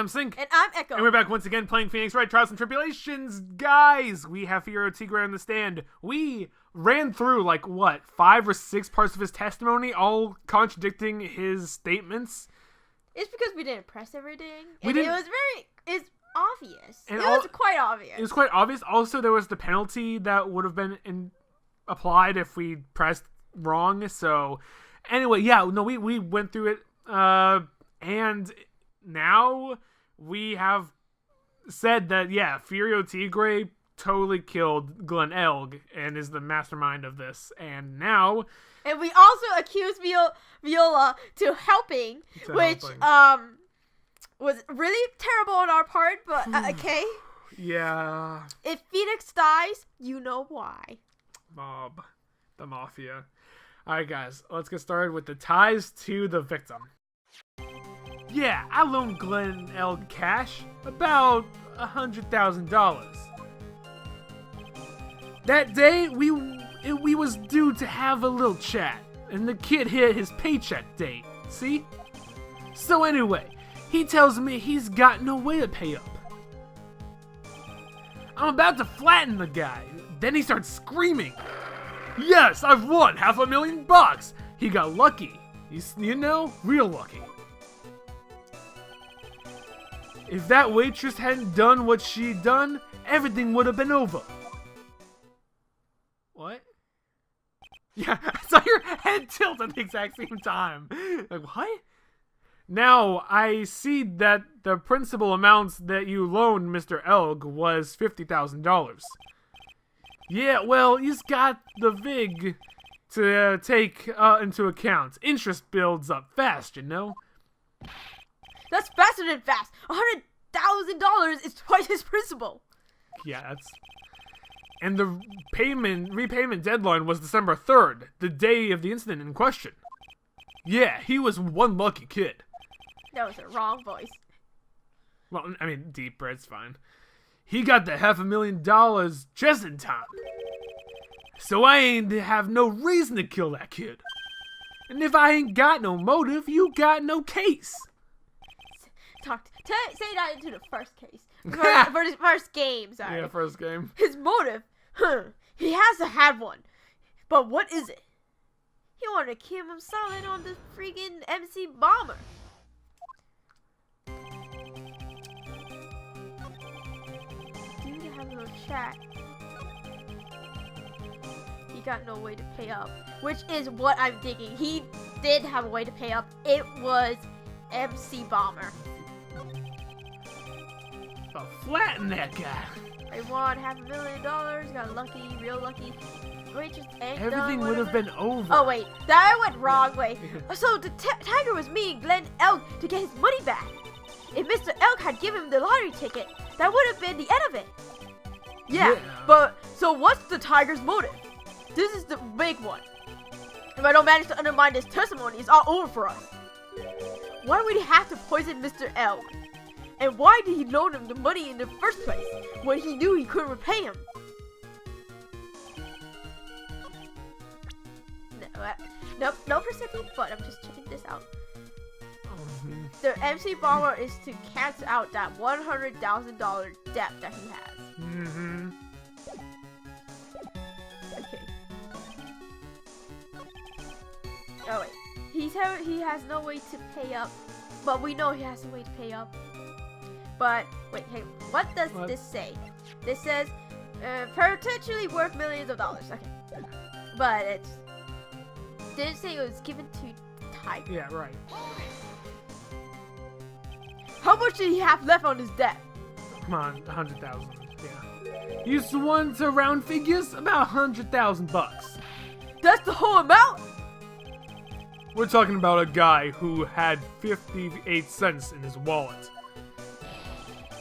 I'm Sync. And I'm Echo. And we're back once again playing Phoenix Wright Trials and Tribulations. Guys, we have Firo Tigre on the stand. We ran through, 5 or 6 parts of his testimony, all contradicting his statements. It's because we didn't press everything. It's obvious. And it was quite obvious. It was quite obvious. Also, there was the penalty that would have been applied if we pressed wrong. So, anyway, we went through it. And now we have said that, Firo Tigre totally killed Glenn Elg and is the mastermind of this. And now... And we also accused Viola to helping, which was really terrible on our part, but okay. Yeah. If Phoenix dies, you know why. Mob. The Mafia. Alright guys, let's get started with the ties to the victim. Yeah, I loaned Glenn Elg cash, about $100,000. That day, we was due to have a little chat, and the kid hit his paycheck date, see? So anyway, he tells me he's got no way to pay up. I'm about to flatten the guy, then he starts screaming. Yes, I've won $500,000! He got lucky. You know, real lucky. If that waitress hadn't done what she'd done, everything would have been over. What? Yeah, I saw your head tilt at the exact same time. What? Now, I see that the principal amounts that you loaned Mr. Elg was $50,000. Yeah, well, he's got the VIG to take into account. Interest builds up fast, you know? That's faster than fast. $100,000 is twice his principal. Yeah, that's... And the repayment deadline was December 3rd, the day of the incident in question. Yeah, he was one lucky kid. That was the wrong voice. Well, I mean, deeper, it's fine. He got the $500,000 just in time. So I ain't have no reason to kill that kid. And if I ain't got no motive, you got no case. Say that into the first case. First game, sorry. Yeah, first game. His motive? He has to have one. But what is it? He wanted to kill himself in on the freaking MC Bomber. Dude, have a little chat. He got no way to pay up. Which is what I'm thinking. He did have a way to pay up. It was MC Bomber. I'll flatten that guy. I won $500,000. Got lucky, real lucky. Waitress ain't done, Everything would have been over. Oh wait, that went wrong way. So the tiger was meeting Glenn Elg to get his money back. If Mr. Elg had given him the lottery ticket, that would have been the end of it. Yeah, but so what's the tiger's motive? This is the big one. If I don't manage to undermine this testimony, it's all over for us. Why would he have to poison Mr. Elg? And why did he loan him the money in the first place when he knew he couldn't repay him? No percentage, but I'm just checking this out. The MC Bomber is to cancel out that $100,000 debt that he has. Okay. Oh wait, he has no way to pay up, but we know he has a way to pay up. But wait, hey, what does this say? This says potentially worth millions of dollars. Okay, but it didn't say it was given to Tiger. Yeah, right. How much did he have left on his debt? Come on, 100,000. Yeah. Used to want to round figures about $100,000. That's the whole amount. We're talking about a guy who had 58 cents in his wallet.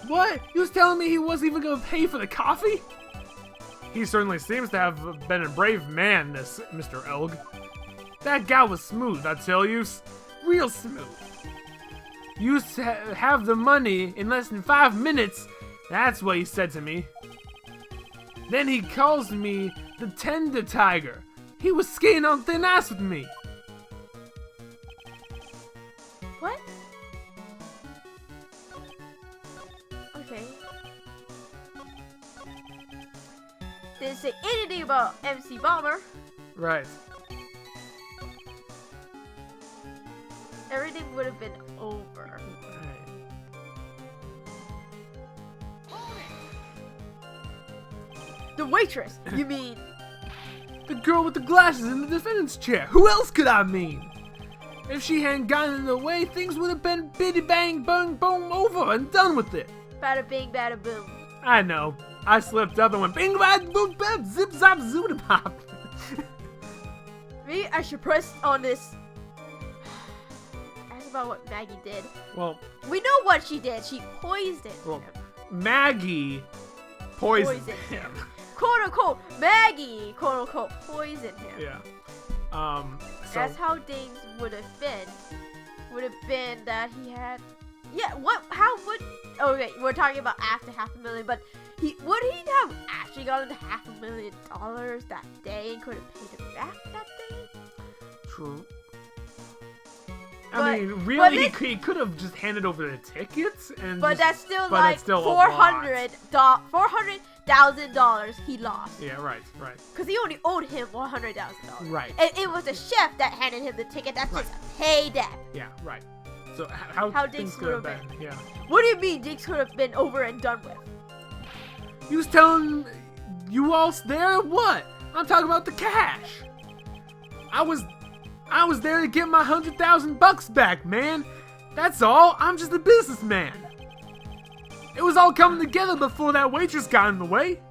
What? You was telling me he wasn't even gonna pay for the coffee? He certainly seems to have been a brave man, this Mr. Elg. That guy was smooth, I tell you. Real smooth. Used to have the money in less than 5 minutes. That's what he said to me. Then he calls me the Tender Tiger. He was skating on thin ice with me. What? didn't say anything about MC Bomber. Right. Everything would have been over. The waitress, you mean? The girl with the glasses in the defendant's chair. Who else could I mean? If she hadn't gotten in the way, things would have been biddy bang bang boom over and done with it. Bada bing, bada boom. I know. I slipped up and went bing bang boom bam zip zap zoom pop. Maybe I should press on this. Ask about what Maggie did. Well, we know what she did. She poisoned him. Maggie poisoned him. Quote unquote, Maggie, quote unquote, poisoned him. Yeah. So that's how things would have been. Would have been that he had. Yeah. What? How would? Okay, we're talking about after $500,000, but would he have actually gotten $500,000 that day and could have paid it back that day? True. I mean, really, he could have just handed over the tickets and. But that's still $400,000 he lost. Yeah, right. Because he only owed him $100,000. Right. And it was the chef that handed him the ticket. That's just pay that. Yeah, right. So how things could have been? Yeah. What do you mean things could have been over and done with? You was telling you all there or what? I'm talking about the cash. I was there to get my $100,000 back, man. That's all. I'm just a businessman. It was all coming together before that waitress got in the way.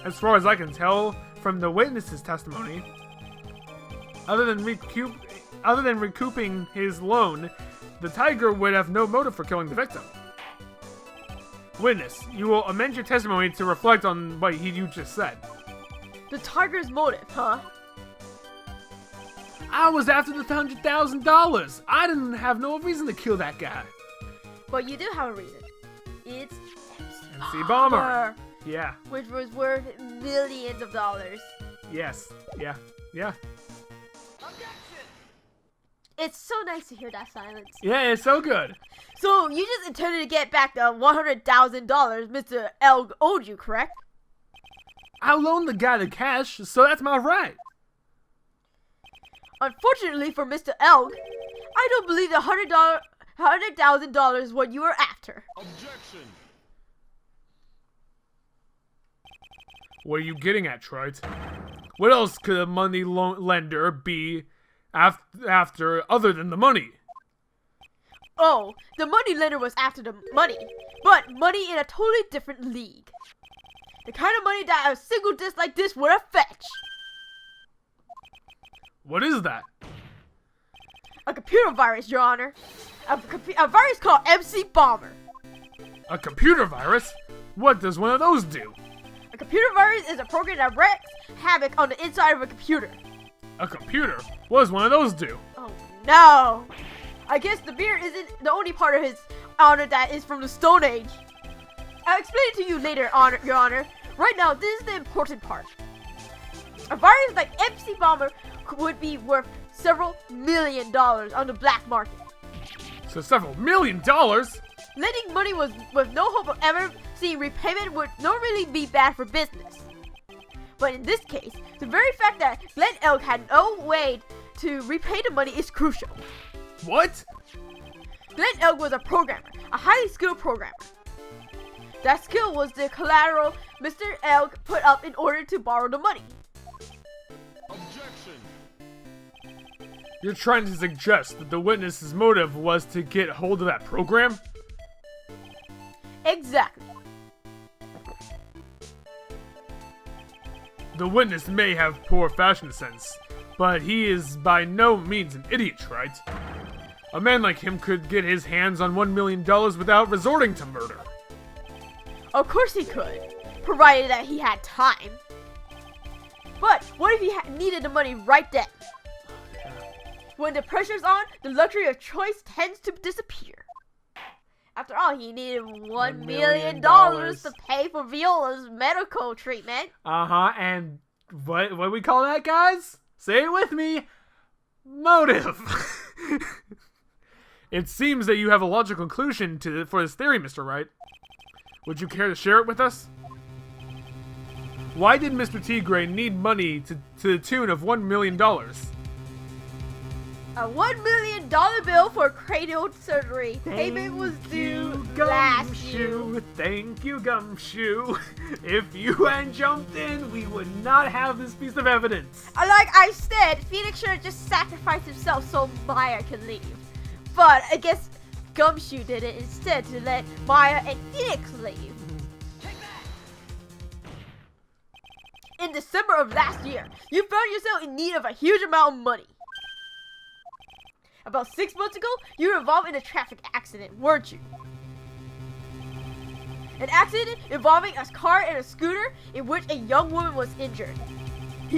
As far as I can tell from the witness's testimony, other than recouping his loan, the tiger would have no motive for killing the victim. Witness, you will amend your testimony to reflect on what you just said. The tiger's motive, huh? I was after the $100,000. I didn't have no reason to kill that guy. But you do have a reason. It's MC Bomber. Yeah. Which was worth millions of dollars. Yes. Yeah. It's so nice to hear that silence. Yeah, it's so good. So you just intended to get back the $100,000 Mr. Elg owed you, correct? I loaned the guy the cash, so that's my right. Unfortunately for Mr. Elg, I don't believe the $100,000 is what you were after. Objection. What are you getting at, Trite? What else could a money lender be after other than the money? Oh, the money lender was after the money, but money in a totally different league. The kind of money that a single disc like this would have fetched. What is that? A computer virus, Your Honor. A virus called MC Bomber. A computer virus? What does one of those do? A computer virus is a program that wreaks havoc on the inside of a computer. A computer? What does one of those do? Oh no! I guess the beard isn't the only part of his honor that is from the Stone Age. I'll explain it to you later, Your Honor. Right now, this is the important part. A virus like MC Bomber would be worth several $1 million on the black market. So several $1 million? Lending money with no hope of ever seeing repayment would not really be bad for business. But in this case, the very fact that Glenn Elk had no way to repay the money is crucial. What? Glenn Elk was a programmer, a highly skilled programmer. That skill was the collateral Mr. Elk put up in order to borrow the money. Objection. You're trying to suggest that the witness's motive was to get hold of that program? Exactly. The witness may have poor fashion sense, but he is by no means an idiot, right? A man like him could get his hands on $1 million without resorting to murder. Of course he could, provided that he had time. But what if he needed the money right then? When the pressure's on, the luxury of choice tends to disappear. After all, he needed $1 million to pay for Viola's medical treatment. And what do we call that, guys? Say it with me. Motive. It seems that you have a logical conclusion for this theory, Mr. Wright. Would you care to share it with us? Why did Mr. Tigre need money to the tune of $1 million? A $1 million bill for cranial surgery. Payment was due last year. Thank you, Gumshoe. If you hadn't jumped in, we would not have this piece of evidence. Like I said, Phoenix should have just sacrificed himself so Maya could leave. But I guess Gumshoe did it instead to let Maya and Phoenix leave. In December of last year, you found yourself in need of a huge amount of money. About 6 months ago, you were involved in a traffic accident, weren't you? An accident involving a car and a scooter in which a young woman was injured.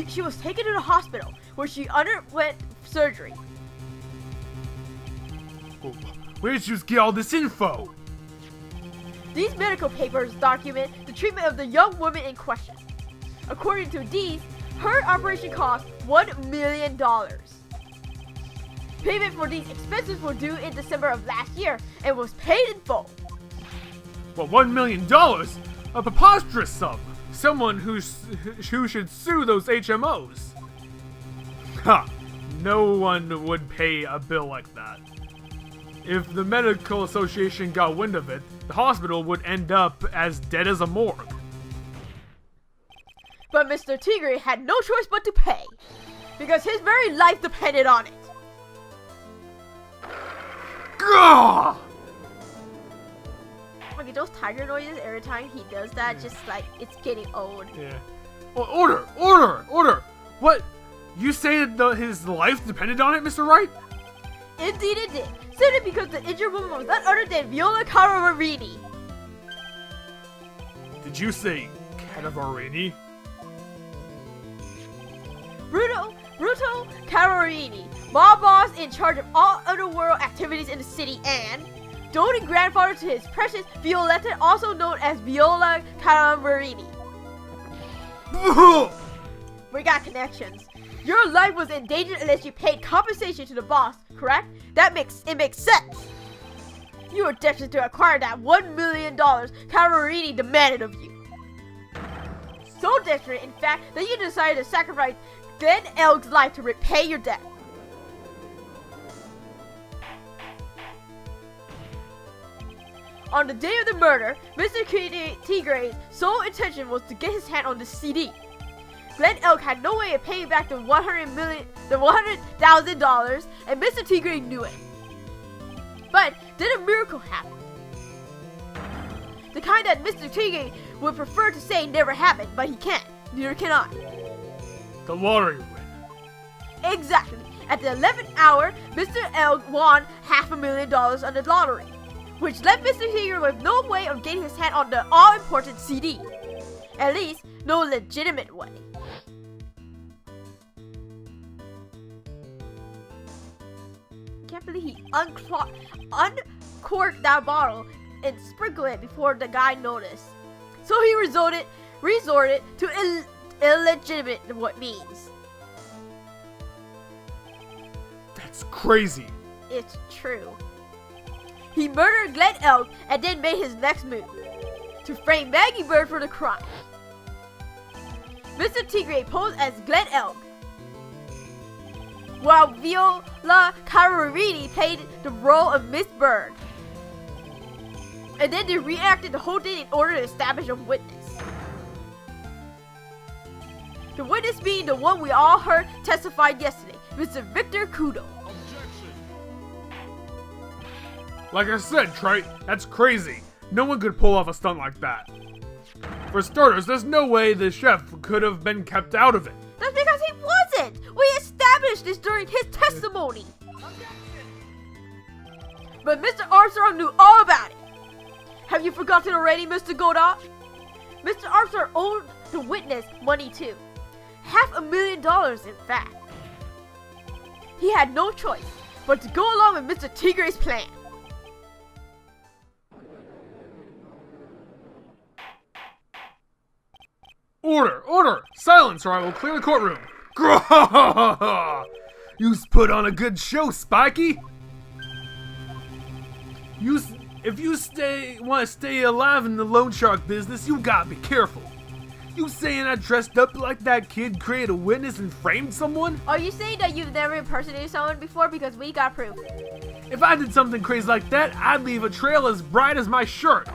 She was taken to the hospital where she underwent surgery. Where did you get all this info? These medical papers document the treatment of the young woman in question. According to these, her operation cost $1 million. Payment for these expenses were due in December of last year and was paid in full. Well, $1 million? A preposterous sum. Someone who should sue those HMOs. Ha! No one would pay a bill like that. If the medical association got wind of it, the hospital would end up as dead as a morgue. But Mr. Tigre had no choice but to pay, because his very life depended on it. Gah! Okay, those tiger noises every time he does that, just like, it's getting old. Yeah. Well, order! What? You say that his life depended on it, Mr. Wright? Indeed it did. Simply because the injured woman was none other than Viola Caravarini. Did you say Caravarini? Bruto Caravarini, mob boss in charge of all underworld activities in the city and doting grandfather to his precious Violetta, also known as Viola Caravarini. We got connections. Your life was in danger unless you paid compensation to the boss, correct? It makes sense. You were destined to acquire that $1 million Caravarini demanded of you. So desperate, in fact, that you decided to sacrifice Glenn Elg's life to repay your debt. On the day of the murder, Mr. Tigre's sole intention was to get his hand on the CD. Glenn Elk had no way of paying back the $100,000, and Mr. Tigre knew it. But then a miracle happened. The kind that Mr. Tigre would prefer to say never happened, but he can't. Neither can I. The lottery win. Exactly. At the 11th hour, Mr. Elk won $500,000 on the lottery, which left Mr. Tigre with no way of getting his hand on the all-important CD. At least, no legitimate way. I can't believe he uncorked that bottle and sprinkled it before the guy noticed. So he resorted to illegitimate what means. That's crazy. It's true. He murdered Glenn Elk and then made his next move to frame Maggie Bird for the crime. Mr. Tigre posed as Glenn Elk, while Viola Caravarini played the role of Miss Bird. And then they reenacted the whole thing in order to establish a witness. The witness being the one we all heard testified yesterday, Mr. Victor Kudo. Like I said, Trite, that's crazy. No one could pull off a stunt like that. For starters, there's no way the chef could have been kept out of it. That's because he wasn't! We established this during his testimony! But Mr. Armstrong knew all about it! Have you forgotten already, Mr. Godot? Mr. Armstrong owed the witness money too. $500,000 in fact. He had no choice but to go along with Mr. Tigre's plan. Order! Silence or I will clear the courtroom. You put on a good show, Spiky. If you want to stay alive in the loan shark business, you gotta be careful. You saying I dressed up like that kid, created a witness, and framed someone? Are you saying that you've never impersonated someone before? Because we got proof. If I did something crazy like that, I'd leave a trail as bright as my shirt.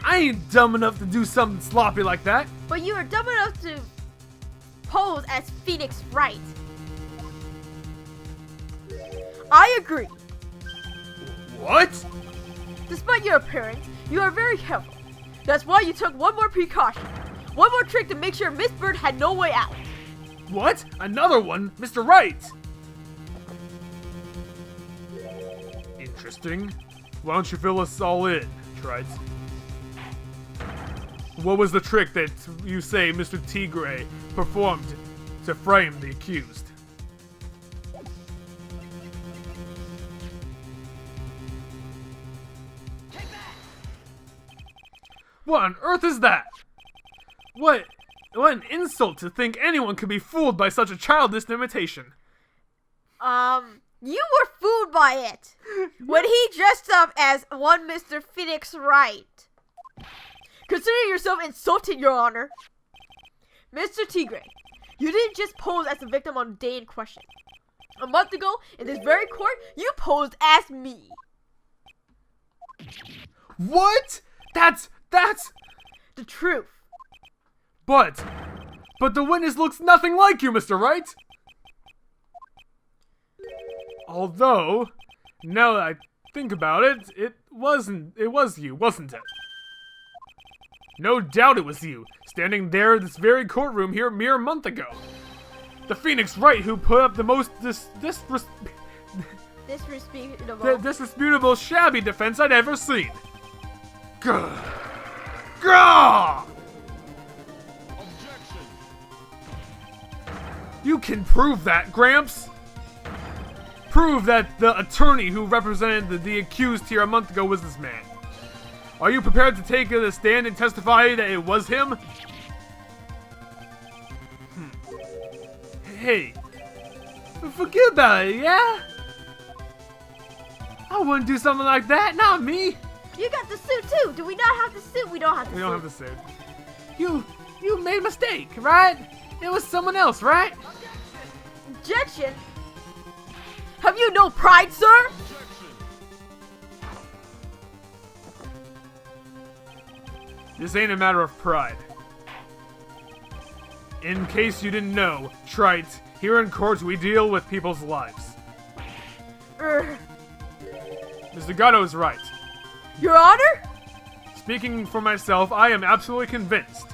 I ain't dumb enough to do something sloppy like that. But you were dumb enough to pose as Phoenix Wright. I agree. What? Despite your appearance, you are very careful. That's why you took one more precaution. One more trick to make sure Miss Bird had no way out. What? Another one? Mr. Wright! Interesting. Why don't you fill us all in, Trite? What was the trick that you say Mr. Tigre performed to frame the accused? What on earth is that? What an insult to think anyone could be fooled by such a childish imitation. You were fooled by it when he dressed up as one Mr. Phoenix Wright. Consider yourself insulted, Your Honor. Mr. Tigre, you didn't just pose as the victim on the day in question. A month ago, in this very court, you posed as me. What? That's... The truth. But the witness looks nothing like you, Mr. Wright. Although, now that I think about it, it was you, wasn't it? No doubt it was you, standing there in this very courtroom here a mere month ago. The Phoenix Wright who put up the most disreputable, shabby defense I'd ever seen. Gah! Gah! You can prove that, Gramps. Prove that the attorney who represented the accused here a month ago was this man. Are you prepared to take the stand and testify that it was him? Hey, forget about it, yeah? I wouldn't do something like that, not me. You got the suit too. Do we not have the suit? We don't have the suit. We don't have the suit. You made a mistake, right? It was someone else, right? Objection? Have you no pride, sir? This ain't a matter of pride. In case you didn't know, Trite, here in court we deal with people's lives. Mr. Gatto is right. Your Honor? Speaking for myself, I am absolutely convinced.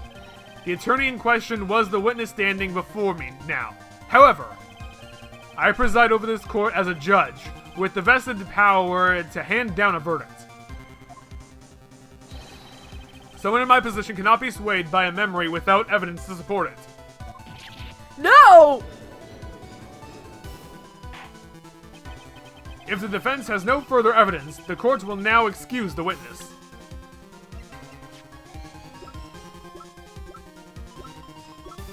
The attorney in question was the witness standing before me now. However, I preside over this court as a judge, with the vested power to hand down a verdict. Someone in my position cannot be swayed by a memory without evidence to support it. No! If the defense has no further evidence, the court will now excuse the witness.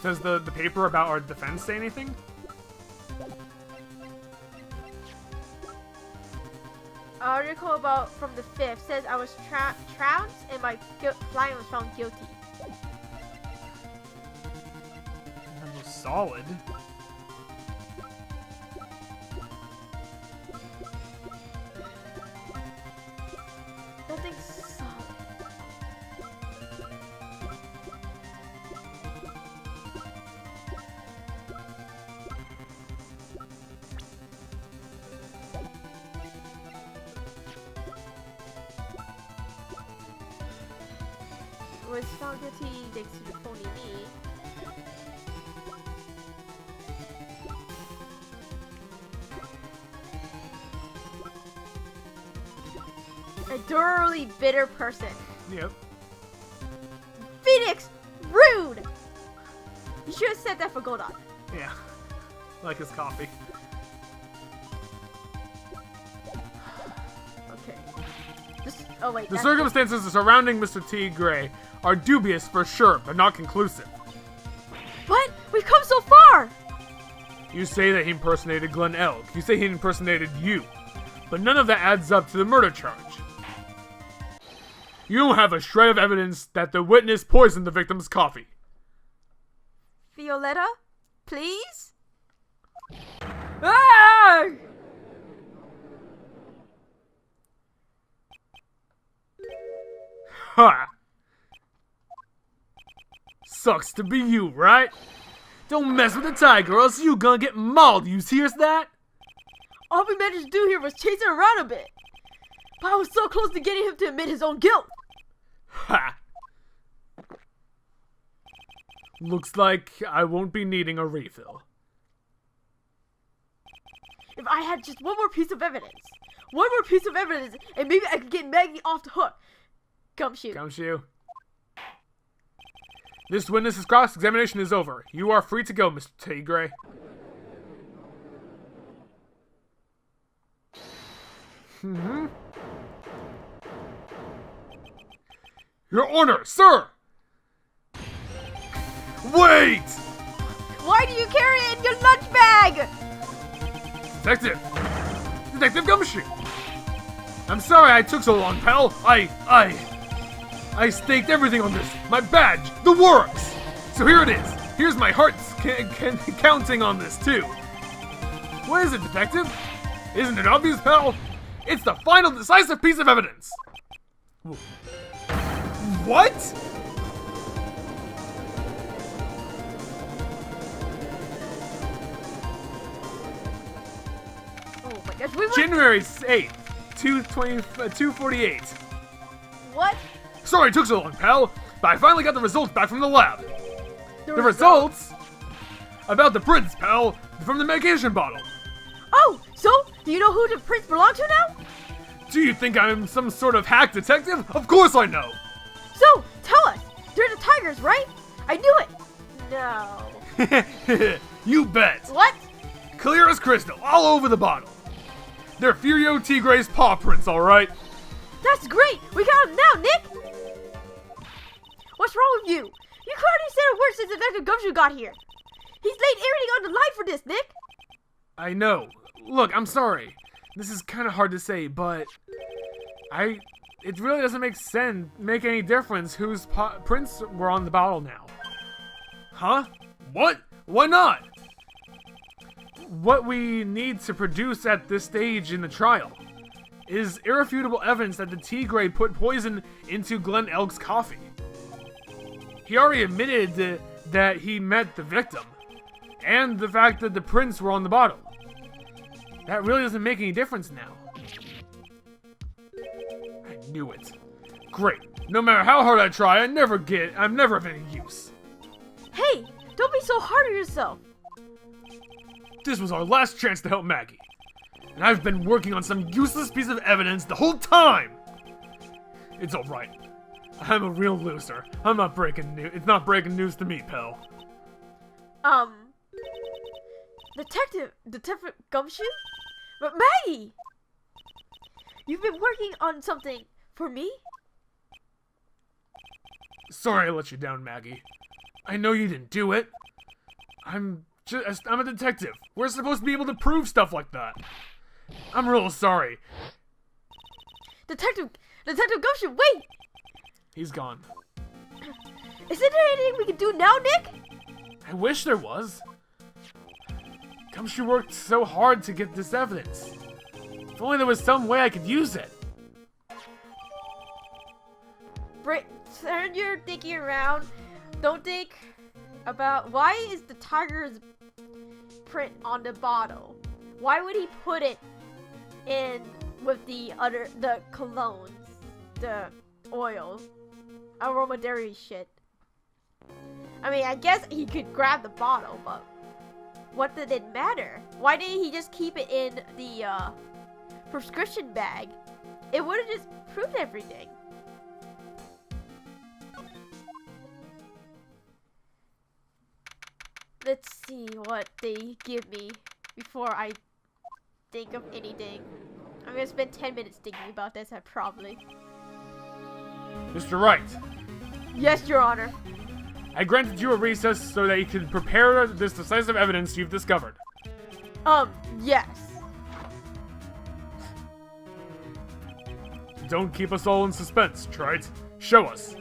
Does the paper about our defense say anything? Article from the 5th says I was trounced and my client was found guilty. That was solid. Nothing's solid. Was found guilty thanks to the phony me. A thoroughly bitter person. Yep. Phoenix! Rude! You should have said that for Goldon. Yeah. Like his coffee. Okay. Oh wait. The circumstances surrounding Mr. T. Gray are dubious for sure, but not conclusive. What? We've come so far! You say that he impersonated Glenn Elk. You say he impersonated you. But none of that adds up to the murder charge. You don't have a shred of evidence that the witness poisoned the victim's coffee. Violetta? Please? Ah! Ha! Sucks to be you, right? Don't mess with the tiger or else you gonna get mauled, you hears that? All we managed to do here was chase him around a bit. But I was so close to getting him to admit his own guilt. Ha! Looks like I won't be needing a refill. If I had just one more piece of evidence, and maybe I could get Maggie off the hook. Gumshoe. Gumshoe. This witness's cross-examination is over. You are free to go, Mr. Tigray. Your Honor, sir! Wait! Why do you carry it in your lunch bag? Detective Gumshoe! I'm sorry I took so long, pal. I staked everything on this. My badge, the works! So here it is. Here's my heart's counting on this, too. What is it, detective? Isn't it obvious, pal? It's the final decisive piece of evidence. What? Oh my gosh, we were... January 8th, 248. What? Sorry it took so long, pal, but I finally got the results back from the lab. The results? About the prints, pal, from the medication bottle. Oh, so do you know who the prints belong to now? Do you think I'm some sort of hack detective? Of course I know. So, tell us, they're the tigers, right? I knew it. No. You bet. What? Clear as crystal, all over the bottle. They're Furio Tigray's paw prints, alright? That's great! We got him now, Nick! What's wrong with you? You hardly said a word since Detective Gumshoe got here. He's laid everything on the line for this, Nick! I know. Look, I'm sorry. This is kind of hard to say, but... It really doesn't make any difference whose prints were on the bottle now. Huh? What? Why not? What we need to produce at this stage in the trial is irrefutable evidence that the Tigray put poison into Glenn Elk's coffee. He already admitted that he met the victim, and the fact that the prints were on the bottle. That really doesn't make any difference now. I knew it. Great. No matter how hard I try, I'm never of any use. Hey, don't be so hard on yourself. This was our last chance to help Maggie. And I've been working on some useless piece of evidence the whole time! It's alright. I'm a real loser. I'm not breaking news. It's not breaking news to me, pal. Detective Gumshoe? But Maggie! You've been working on something for me? Sorry I let you down, Maggie. I know you didn't do it. I'm a detective. We're supposed to be able to prove stuff like that. I'm real sorry. Detective Gumshoe, wait! He's gone. Isn't there anything we can do now, Nick? I wish there was. Gumshoe worked so hard to get this evidence. If only there was some way I could use it. Turn your thinking around. Don't think about why is the tiger's print on the bottle? Why would he put it in with the colognes, the oil, aromatherapy shit? I mean, I guess he could grab the bottle, but what did it matter? Why didn't he just keep it in the prescription bag? It would have just proved everything. Let's see what they give me before I think of anything. I'm gonna spend 10 minutes thinking about this, probably. Mr. Wright. Yes, Your Honor. I granted you a recess so that you could prepare this decisive evidence you've discovered. Yes. Don't keep us all in suspense, Trite. Show us.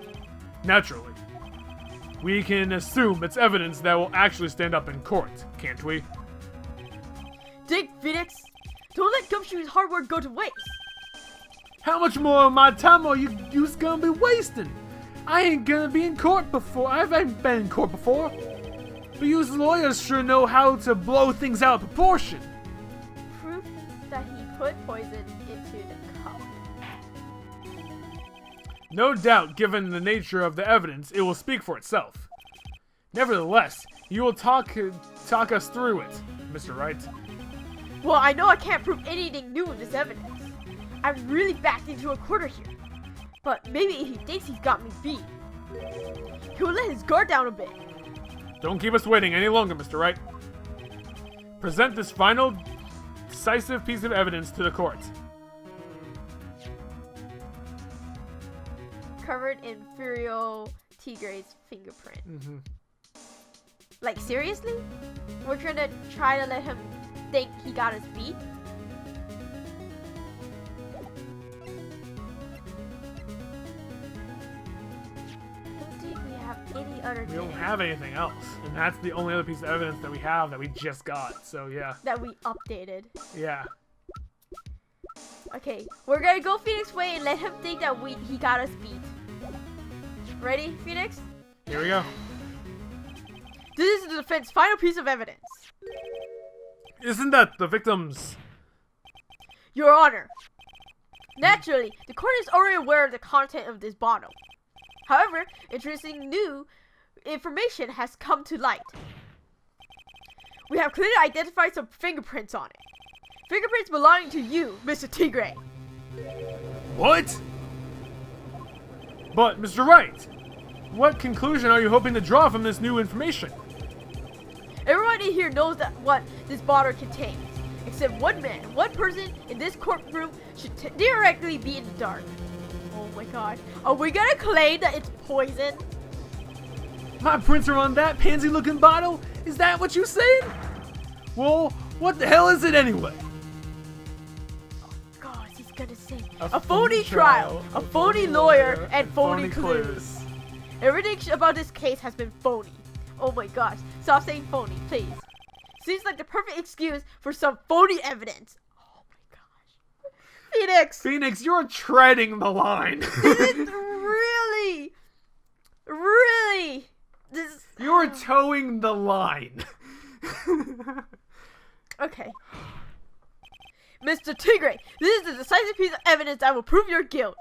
Naturally. we can assume it's evidence that will actually stand up in court, can't we? Dig, Phoenix! Don't let Gumshoe's hard work go to waste! How much more of my time are you gonna be wasting? I ain't gonna be in court before. I haven't been in court before. But you lawyers sure know how to blow things out of proportion. Proof that he put poison into the cup. No doubt, given the nature of the evidence, it will speak for itself. Nevertheless, you will talk us through it, Mr. Wright. Well, I know I can't prove anything new in this evidence. I'm really backed into a corner here. But maybe if he thinks he's got me beat, he'll let his guard down a bit. Don't keep us waiting any longer, Mr. Wright. Present this final, decisive piece of evidence to the court. Covered in Furio Tigre's fingerprint. Like, seriously? We're gonna try to let him think he got us beat? Any other we don't have anything else, and that's the only other piece of evidence that we have that we just got, so yeah. That we updated. Yeah. Okay, we're gonna go Phoenix way and let him think that he got us beat. Ready, Phoenix? Here we go. This is the defense's final piece of evidence. Isn't that the victim's? Your Honor. Naturally, the court is already aware of the content of this bottle. However, interesting new information has come to light. We have clearly identified some fingerprints on it. Fingerprints belonging to you, Mr. Tigre. What? But, Mr. Wright, what conclusion are you hoping to draw from this new information? Everybody here knows that what this bottle contains, except one man, one person in this courtroom should directly be in the dark. Oh my god. Are we gonna claim that it's poison? My prints are on that pansy-looking bottle? Is that what you said? Well, what the hell is it anyway? Oh god, he's gonna say a phony trial, a phony lawyer, and phony clues. Everything about this case has been phony. Oh my gosh. Stop saying phony, please. Seems like the perfect excuse for some phony evidence. Phoenix! Phoenix, you're treading the line. Really? Really? You're towing the line. Okay. Mr. Tigre, this is the decisive piece of evidence that will prove your guilt.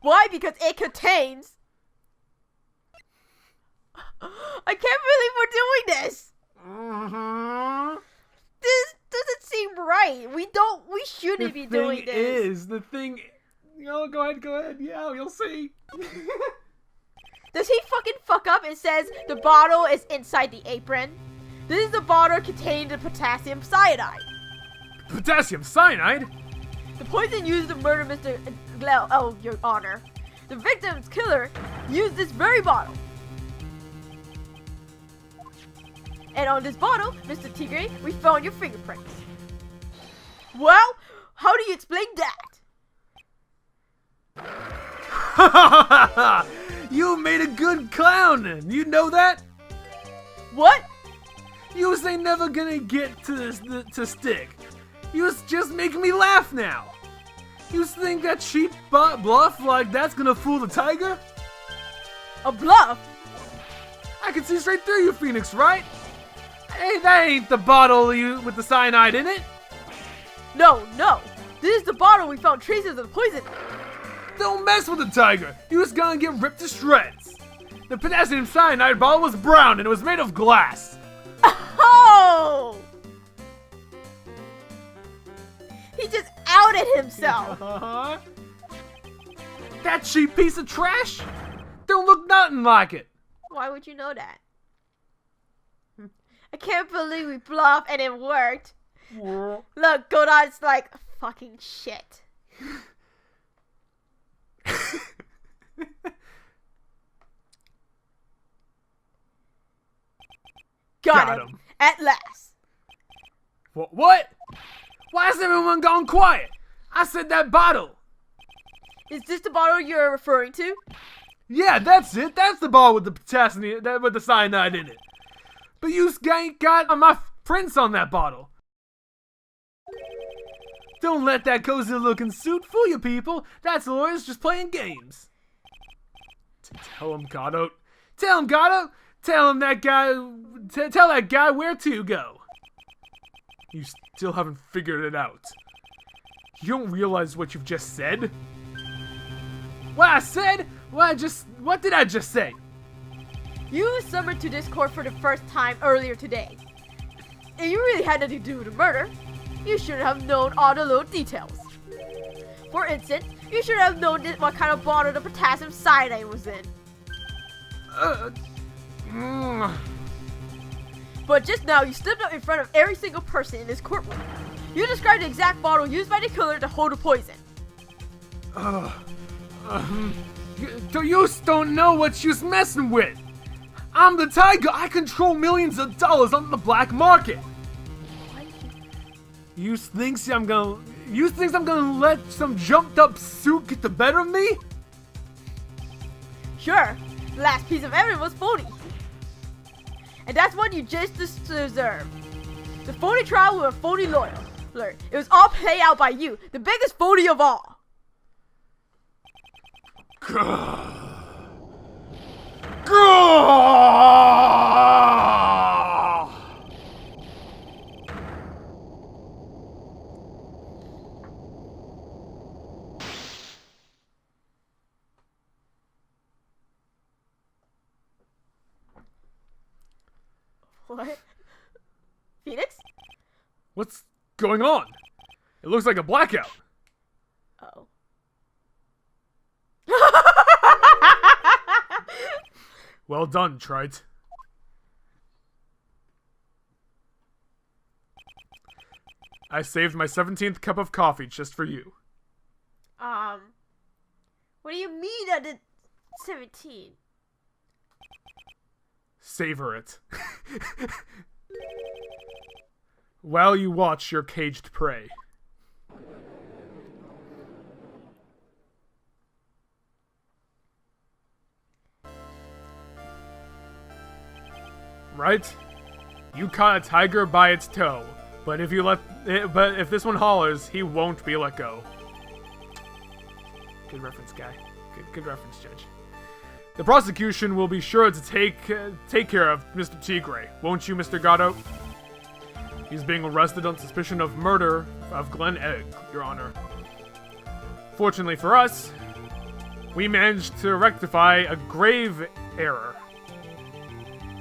Why? Because it contains... I can't believe we're doing this! This doesn't seem right. We shouldn't be doing this. The thing is, go ahead. Yeah, you'll see. Does he fuck up and says the bottle is inside the apron? This is the bottle containing the potassium cyanide. Potassium cyanide? The poison used to murder Mr. Oh, Your Honor. The victim's killer used this very bottle. And on this bottle, Mr. Tigre, we found your fingerprints. Well, how do you explain that? You made a good clown then. You know that? What? You was ain't never gonna get to stick. You was just making me laugh now. You think that cheap bluff like that's gonna fool the tiger? A bluff? I can see straight through you, Phoenix, right? Hey, that ain't the bottle with the cyanide in it. No. This is the bottle we found traces of the poison. Don't mess with the tiger. You was gonna get ripped to shreds. The potassium cyanide bottle was brown and it was made of glass. Oh! He just outed himself. That cheap piece of trash? Don't look nothing like it. Why would you know that? I can't believe we bluffed and it worked. Look, Godot's like, fucking shit. Got him. At last. What? Why has everyone gone quiet? I said that bottle. Is this the bottle you're referring to? Yeah, that's it. That's the ball with the potassium, with the cyanide in it. But you ain't got my prints on that bottle. Don't let that cozy-looking suit fool you, people. That's lawyers just playing games. Tell him, Gatto. Tell him, Gatto. Tell him that guy. Tell that guy where to go. You still haven't figured it out. You don't realize what you've just said? What I said? What did I just say? You were summoned to this court for the first time earlier today. If you really had nothing to do with the murder, you should have known all the little details. For instance, you should have known what kind of bottle the potassium cyanide was in. But just now, you slipped up in front of every single person in this courtroom. You described the exact bottle used by the killer to hold the poison. You don't know what you're messing with. I'm the Tiger. I control millions of dollars on the black market. You think I'm gonna let some jumped up suit get the better of me? Sure, the last piece of evidence was phony. And that's what you just deserve. The phony trial with a phony lawyer. It was all played out by you, the biggest phony of all. What? Phoenix? What's going on? It looks like a blackout. Oh. Well done, Trite. I saved my 17th cup of coffee just for you. What do you mean I did 17? Savor it. While you watch your caged prey. Right? You caught a tiger by its toe, but if this one hollers, he won't be let go. Good reference, guy. Good reference, Judge. The prosecution will be sure to take care of Mr. Tigre, won't you, Mr. Gatto? He's being arrested on suspicion of murder of Glenn Egg, Your Honor. Fortunately for us, we managed to rectify a grave error.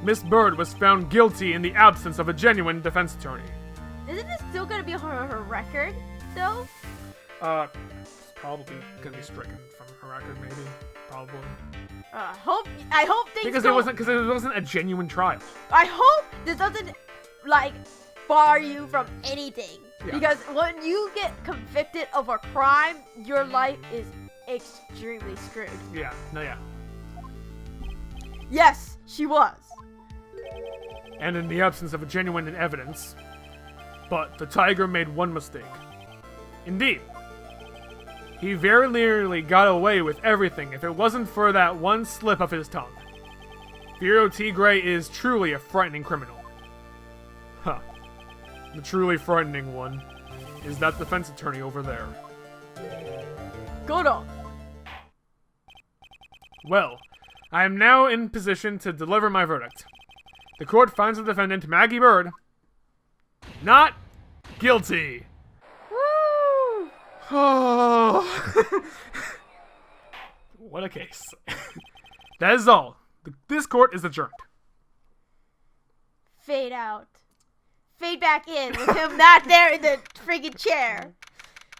Miss Bird was found guilty in the absence of a genuine defense attorney. Isn't this still gonna be on her record, though? It's probably gonna be stricken from her record, maybe. Probably. I hope things because it wasn't a genuine trial. I hope this doesn't, bar you from anything. Yeah. Because when you get convicted of a crime, your life is extremely screwed. Yeah, no, yeah. Yes, she was. And in the absence of a genuine evidence, but the tiger made one mistake. Indeed. He very nearly got away with everything if it wasn't for that one slip of his tongue. Vero Tigre is truly a frightening criminal. Huh. The truly frightening one is that defense attorney over there. Good on. Well, I am now in position to deliver my verdict. The court finds the defendant, Maggie Bird, not guilty. Woo! Oh. What a case. That is all. This court is adjourned. Fade out. Fade back in with him not there in the friggin' chair.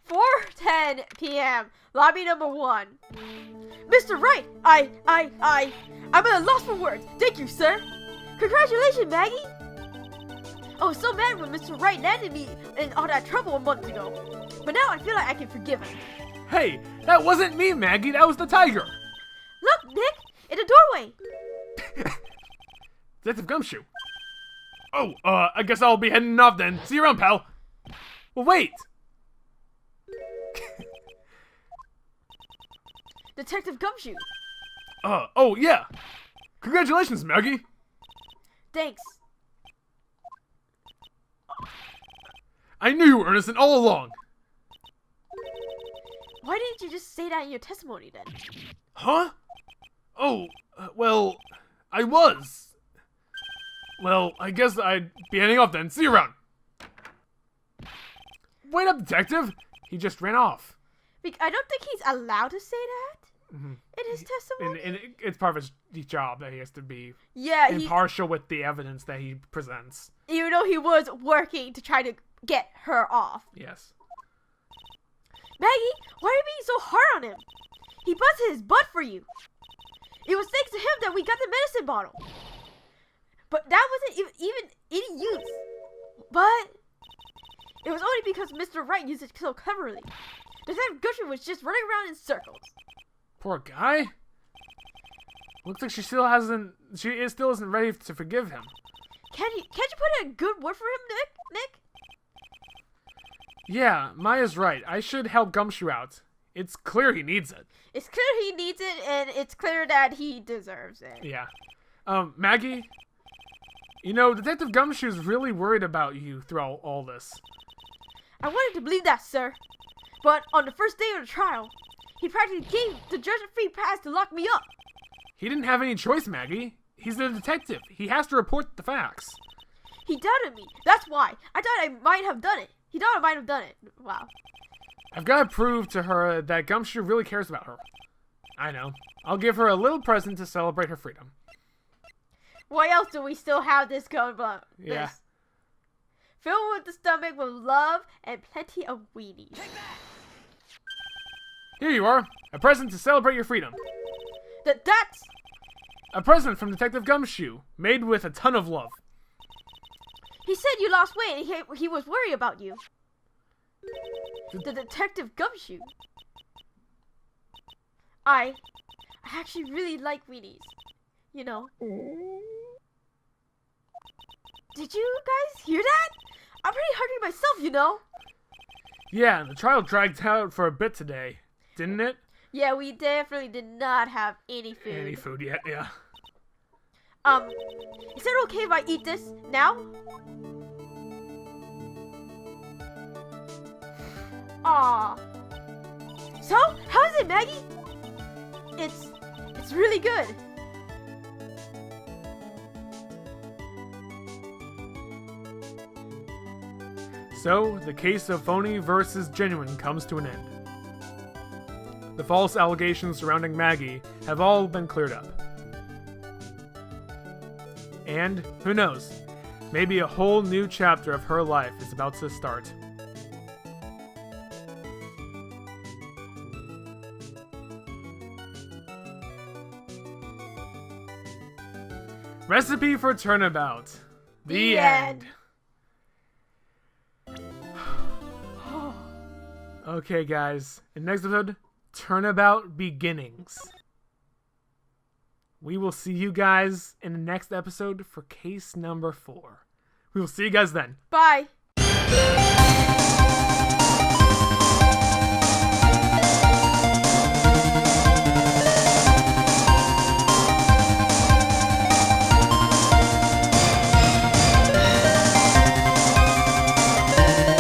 4:10 p.m. Lobby number 1. Mr. Wright, I'm at a loss for words. Thank you, sir. Congratulations, Maggie. I was so mad when Mr. Wright landed me in all that trouble a month ago. But now I feel like I can forgive him. Hey, that wasn't me, Maggie. That was the tiger. Look, Nick, in the doorway. Detective Gumshoe. Oh, I guess I'll be heading off then. See you around, pal. Well, wait. Detective Gumshoe. Oh yeah. Congratulations, Maggie. Thanks. I knew you were innocent all along. Why didn't you just say that in your testimony then? Huh? Oh, well, I was. Well, I guess I'd be heading off then. See you around. Wait up, detective. He just ran off. I don't think he's allowed to say that in his testimony. And it's part of his job that he has to be impartial with the evidence that he presents. Even though he was working to try to get her off. Yes. Maggie, why are you being so hard on him? He busted his butt for you. It was thanks to him that we got the medicine bottle. But that wasn't even any use. But it was only because Mr. Wright used it so cleverly. Detective Gushing was just running around in circles. Poor guy. Looks like she still isn't ready to forgive him. Can't you put in a good word for him, Nick? Yeah, Maya's right. I should help Gumshoe out. It's clear he needs it. It's clear he needs it, and it's clear that he deserves it. Yeah. Maggie, you know, Detective Gumshoe's really worried about you throughout all this. I wanted to believe that, sir. But on the first day of the trial, he practically gave the judge a free pass to lock me up. He didn't have any choice, Maggie. He's the detective. He has to report the facts. He doubted me. That's why. I thought I might have done it. He thought I might have done it. Wow. I've got to prove to her that Gumshoe really cares about her. I know. I'll give her a little present to celebrate her freedom. Why else do we still have this going on? Yeah. Filled with the stomach with love and plenty of weenies. Here you are. A present to celebrate your freedom. That's... A present from Detective Gumshoe, made with a ton of love. He said you lost weight and he was worried about you. The Detective Gumshoe. I actually really like weenies. You know. Did you guys hear that? I'm pretty hungry myself, you know. Yeah, the trial dragged out for a bit today, didn't it? Yeah, we definitely did not have any food. Any food yet, yeah. Is it okay if I eat this now? Aw. So, how is it, Maggie? It's really good. So, the case of phony versus genuine comes to an end. The false allegations surrounding Maggie have all been cleared up. And, who knows, maybe a whole new chapter of her life is about to start. Recipe for Turnabout. The end. Okay, guys. In the next episode, Turnabout Beginnings. We will see you guys in the next episode for case number 4. We will see you guys then. Bye.